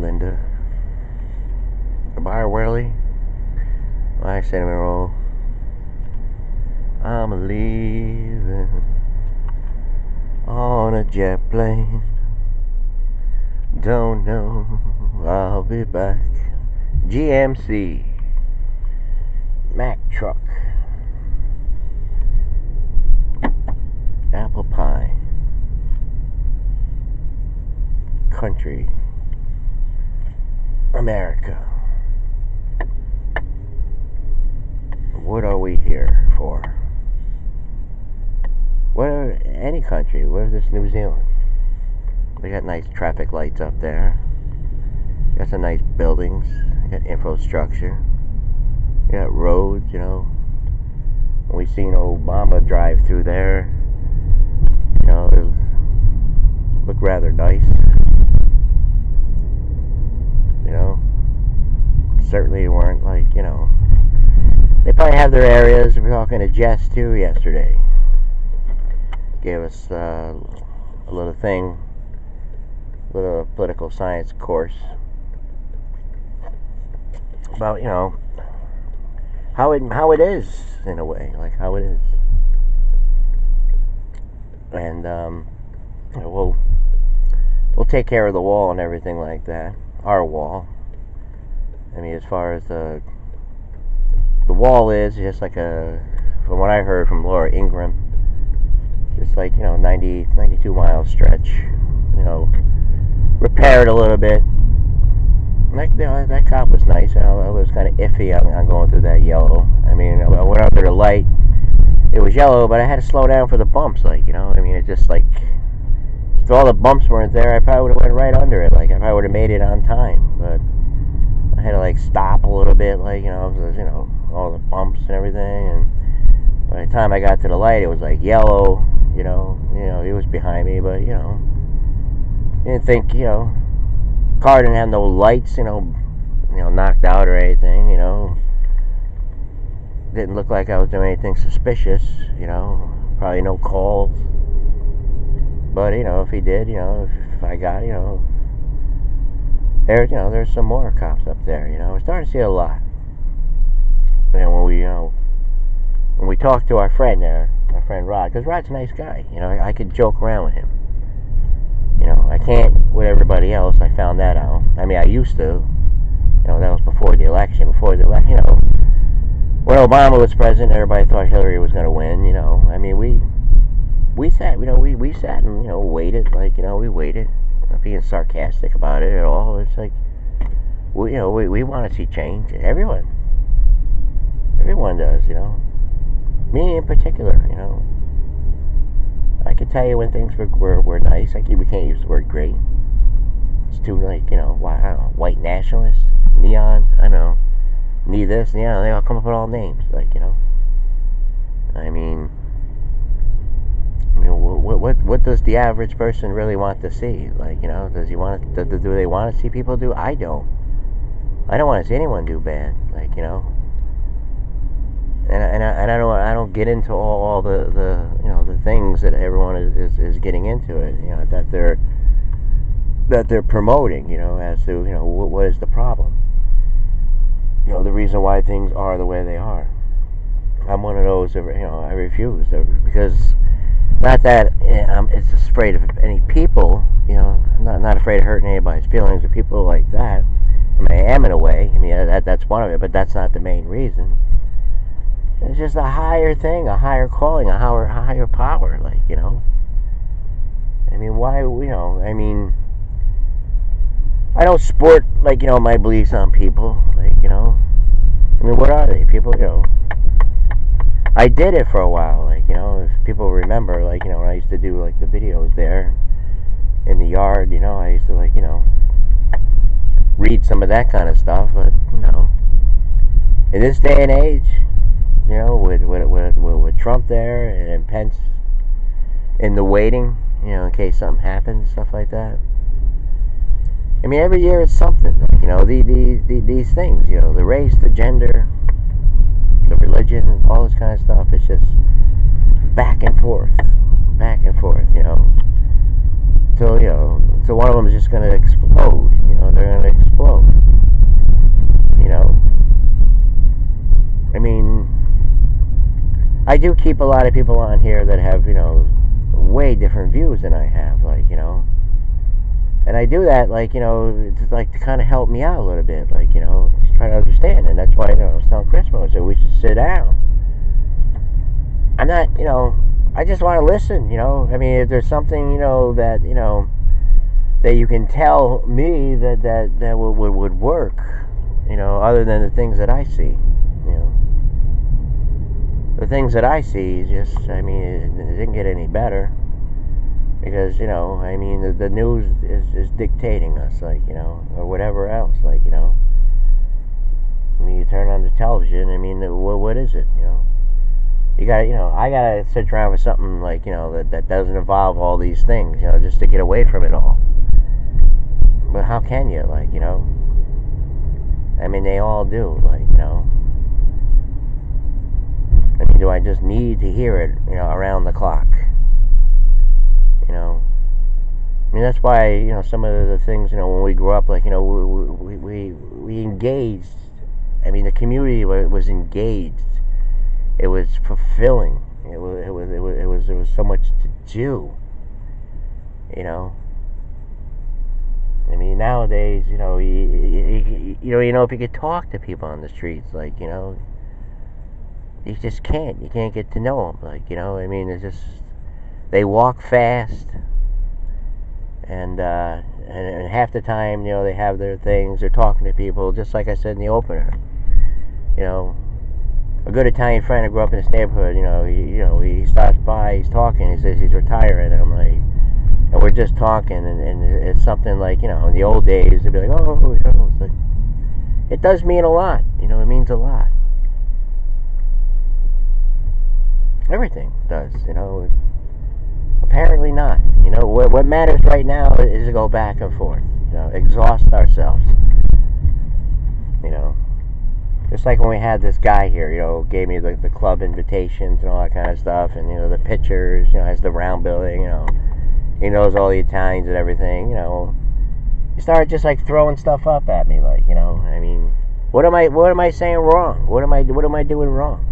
Linda. Goodbye, Willie. My cinnamon roll. I'm leaving on a jet plane. Don't know, I'll be back. GMC Mack truck. Apple pie. Country. America. What are we here for? Any country. What is this, New Zealand? They got nice traffic lights up there. Got some nice buildings. Got infrastructure. Got roads, you know. We seen Obama drive through there. You know, it looked rather nice. You know, certainly weren't like, you know. They probably have their areas. We were talking to Jess too yesterday. Gave us a little thing, a little political science course about, you know, how it is in a way, like how it is. And we'll take care of the wall and everything like that. Our wall. I mean, as far as the wall is just like from what I heard from Laura Ingraham, just like, you know, 92 mile stretch, you know, repaired a little bit. Like, you know, that cop was nice. I was kind of iffy on going through that yellow. I mean, I went under the light. It was yellow, but I had to slow down for the bumps, like, you know. I mean, it just like, if all the bumps weren't there, I probably would have went right under it. Like, I probably would have made it on time, but I had to like stop a little bit, like, you know, because, you know, all the bumps and everything. And by the time I got to the light, it was like yellow. You know, he was behind me, but, you know, didn't think, you know, car didn't have no lights, you know, knocked out or anything, you know. Didn't look like I was doing anything suspicious, you know. Probably no calls. But, you know, if he did, you know, if I got, you know, there's some more cops up there, you know. We're starting to see a lot. And when we talked to our friend there, my friend Rod, because Rod's a nice guy, you know, I could joke around with him. You know, I can't with everybody else. I found that out. I mean, I used to. You know, that was before the election. You know, when Obama was president, everybody thought Hillary was going to win. You know, I mean, we sat. You know, we sat and, you know, waited. Like, you know, we waited. I'm not being sarcastic about it at all. It's like, we want to see change. Everyone does. You know. Me in particular, you know. I can tell you when things were nice. We can't use the word great. It's too, like, you know, I don't know, white nationalists, neon, I don't know, need this, yeah, they all come up with all names, like, you know. I mean, what does the average person really want to see? Like, you know, do they want to see people do? I don't want to see anyone do bad, like, you know. And I don't get into all the you know, the things that everyone is getting into it, you know, that they're promoting, you know, as to, you know, what is the problem, you know, the reason why things are the way they are. I'm one of those, you know, I refuse, because not that I'm just afraid of any people, you know, I'm not afraid of hurting anybody's feelings or people like that. I mean, I am in a way. I mean, that's one of it, but that's not the main reason. It's just a higher thing, a higher calling, a higher power, like, you know. I mean, why, you know, I mean, I don't sport, like, you know, my beliefs on people, like, you know. I mean, what are they? People, you know. I did it for a while, like, you know, if people remember, like, you know, when I used to do, like, the videos there in the yard, you know, I used to, like, you know, read some of that kind of stuff, but, you know, in this day and age, you know, with Trump there and Pence in the waiting, you know, in case something happens, stuff like that. I mean, every year it's something, you know, these things, you know, the race, the gender, the religion, all this kind of stuff. It's just back and forth, you know, till, you know, so one of them is just going to explode. They're going to explode. I mean, I do keep a lot of people on here that have, way different views than I have, and I do that, to kind of help me out a little bit, just try to understand, and that's why, I was telling Chris, I said we should sit down. I'm not, I just want to listen, I mean, if there's something, that, that you can tell me that would work, other than the things that I see, The things that I see just, I mean, it didn't get any better. Because, I mean, the news is dictating us, or whatever else, I mean, you turn on the television, I mean, what is it, You got, I gotta sit around with something, that doesn't involve all these things, just to get away from it all. But how can you, I mean, they all do, I mean, do I just need to hear it, around the clock? I mean, that's why, some of the things, when we grew up, we engaged. I mean, the community was engaged. It was fulfilling. It was so much to do. I mean, nowadays, if you could talk to people on the streets, you just can't. You can't get to know them, I mean, it's just, they walk fast, and half the time, they have their things, they're talking to people, just like I said in the opener. A good Italian friend who grew up in this neighborhood, he stops by, he's talking, he says he's retiring, and I'm like, and we're just talking, and it's something like, in the old days, they'd be like, oh, it's like, it does mean a lot, it means a lot. Everything does, Apparently not. What matters right now is to go back and forth. Exhaust ourselves. Just like when we had this guy here, gave me the club invitations and all that kind of stuff, and the pictures, has the round building, he knows all the Italians and everything. He started just throwing stuff up at me, I mean, what am I saying wrong? What am I doing wrong?